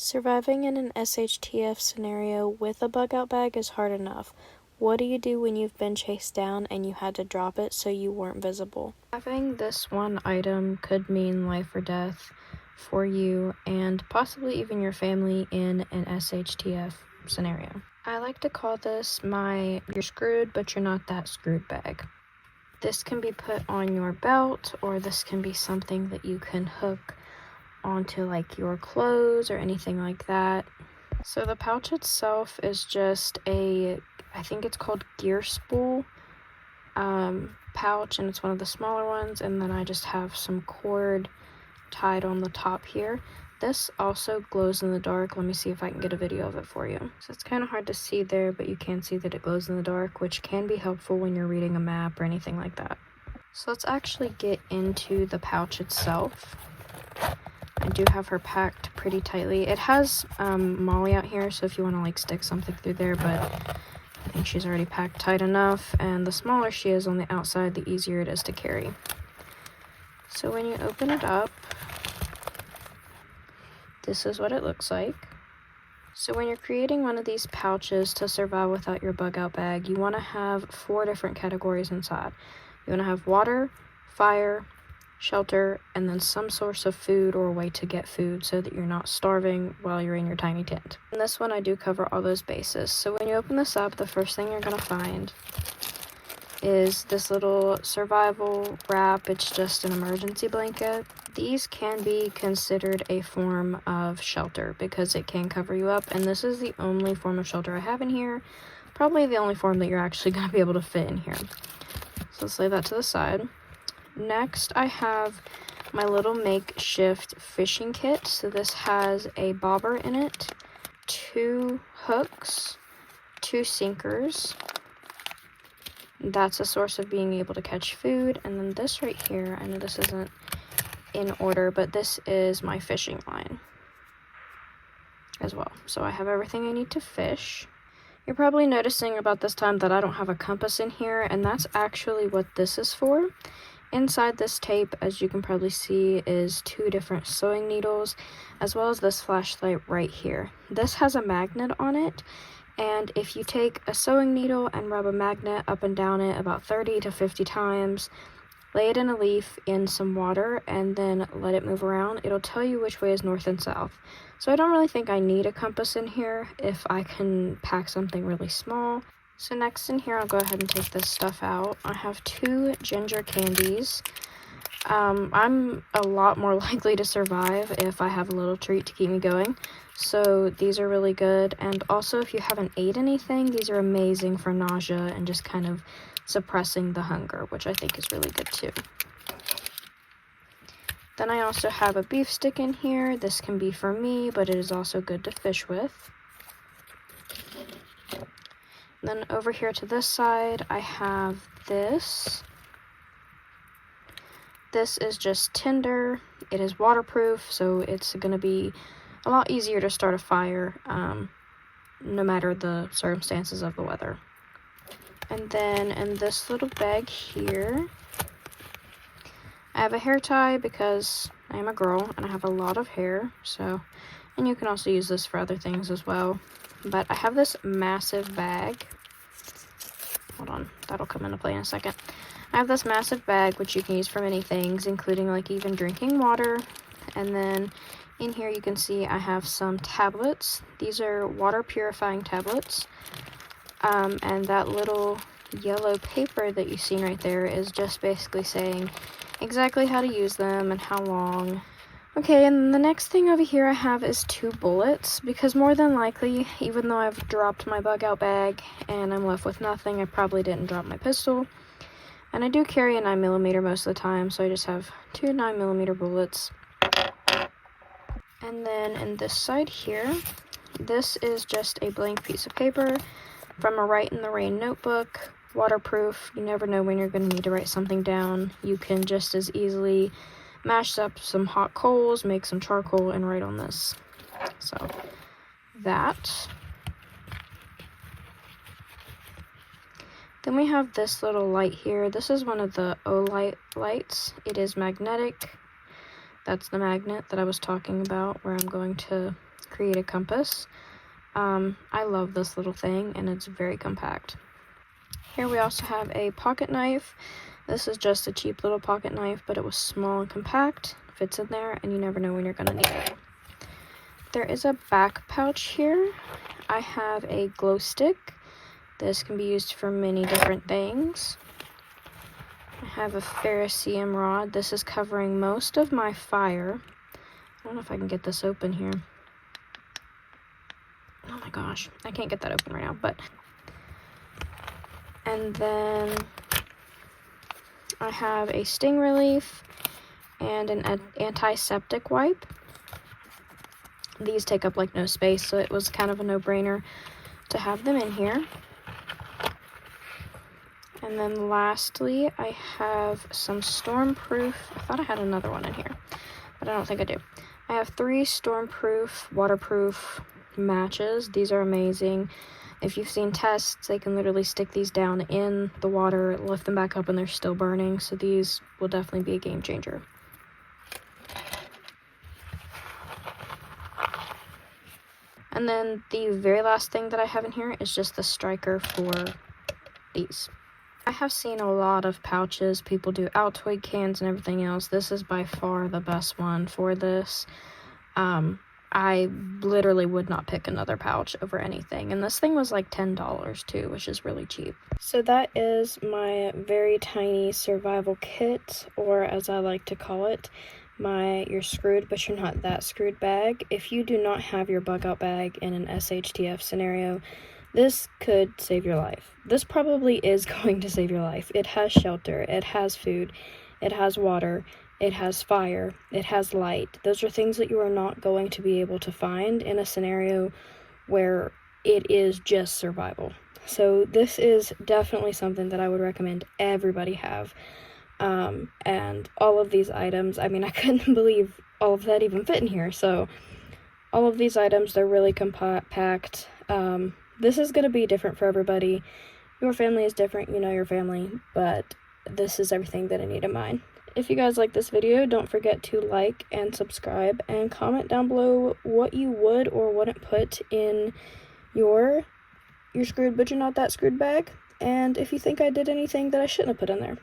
Surviving in an SHTF scenario with a bug out bag is hard enough. What do you do when you've been chased down and you had to drop it so you weren't visible? Having this one item could mean life or death for you and possibly even your family in an SHTF scenario. I like to call this my "you're screwed but you're not that screwed" bag. This can be put on your belt, or this can be something that you can hook onto like your clothes or anything like that. So the pouch itself is just I think it's called gear spool pouch, and it's one of the smaller ones, and then I just have some cord tied on the top here. This also glows in the dark. Let me see if I can get a video of it for you. So it's kind of hard to see there, but you can see that it glows in the dark, which can be helpful when you're reading a map or anything like that. So let's actually get into the pouch itself. I do have her packed pretty tightly. It has Molly out here, so if you want to like stick something through there, but I think she's already packed tight enough, and the smaller she is on the outside, the easier it is to carry. So when you open it up, this is what it looks like. So when you're creating one of these pouches to survive without your bug out bag, you want to have 4 different categories inside. You want to have water, fire, shelter, and then some source of food or a way to get food so that you're not starving while you're in your tiny tent. In this one, I do cover all those bases. So when you open this up, the first thing you're going to find is this little survival wrap. It's just an emergency blanket. These can be considered a form of shelter because it can cover you up, and this is the only form of shelter I have in here. Probably the only form that you're actually going to be able to fit in here. So let's lay that to the side. Next, I have my little makeshift fishing kit. So this has a bobber in it, 2 hooks, 2 sinkers. That's a source of being able to catch food. And then this right here, I know this isn't in order, but this is my fishing line as well. So I have everything I need to fish. You're probably noticing about this time that I don't have a compass in here, and that's actually what this is for. Inside this tape, as you can probably see, is 2 different sewing needles, as well as this flashlight right here. This has a magnet on it, and if you take a sewing needle and rub a magnet up and down it about 30 to 50 times, lay it in a leaf in some water, and then let it move around, it'll tell you which way is north and south. So I don't really think I need a compass in here if I can pack something really small. So next in here, I'll go ahead and take this stuff out. I have 2 ginger candies. I'm a lot more likely to survive if I have a little treat to keep me going. So these are really good. And also, if you haven't ate anything, these are amazing for nausea and just kind of suppressing the hunger, which I think is really good too. Then I also have a beef stick in here. This can be for me, but it is also good to fish with. Then over here to this side, I have this. This is just tinder. It is waterproof, so it's going to be a lot easier to start a fire, no matter the circumstances of the weather. And then in this little bag here, I have a hair tie because I am a girl and I have a lot of hair, and you can also use this for other things as well. But I have this massive bag. Hold on, that'll come into play in a second. I have this massive bag, which you can use for many things, including like even drinking water. And then in here you can see I have some tablets. These are water purifying tablets. And that little yellow paper that you've seen right there is just basically saying exactly how to use them and how long. Okay, and the next thing over here I have is 2 bullets, because more than likely, even though I've dropped my bug out bag and I'm left with nothing, I probably didn't drop my pistol. And I do carry a 9mm most of the time, so I just have 2 9mm bullets. And then in this side here, this is just a blank piece of paper from a Write in the Rain notebook, waterproof. You never know when you're going to need to write something down. You can just as easily mash up some hot coals, make some charcoal, and write on this. So that. Then we have this little light here. This is one of the O-light lights. It is magnetic. That's the magnet that I was talking about, where I'm going to create a compass. I love this little thing, and it's very compact. Here we also have a pocket knife. This is just a cheap little pocket knife, but it was small and compact, fits in there, and you never know when you're gonna need it. There is a back pouch here. I have a glow stick. This can be used for many different things. I have a ferrocerium rod. This is covering most of my fire. I don't know if I can get this open here. Oh my gosh, I can't get that open right now, but... And then I have a sting relief and an antiseptic wipe. These take up like no space, so it was kind of a no-brainer to have them in here. And then lastly, I have some stormproof. I thought I had another one in here, but I don't think I do. I have 3 stormproof, waterproof matches. These are amazing. If you've seen tests, they can literally stick these down in the water, lift them back up, and they're still burning. So these will definitely be a game changer. And then the very last thing that I have in here is just the striker for these. I have seen a lot of pouches. People do Altoid cans and everything else. This is by far the best one for this. I literally would not pick another pouch over anything. And this thing was like $10 too, which is really cheap. So that is my very tiny survival kit, or as I like to call it, you're screwed but you're not that screwed bag. If you do not have your bug out bag in an SHTF scenario, this could save your life. This probably is going to save your life. It has shelter, it has food, it has water, it has fire, it has light. Those are things that you are not going to be able to find in a scenario where it is just survival. So this is definitely something that I would recommend everybody have. And all of these items, I mean, I couldn't believe all of that even fit in here. So all of these items, they're really compact. This is going to be different for everybody. Your family is different, you know your family, but this is everything that I need in mind. If you guys like this video, don't forget to like and subscribe and comment down below what you would or wouldn't put in your screwed but you're not that screwed bag, and if you think I did anything that I shouldn't have put in there.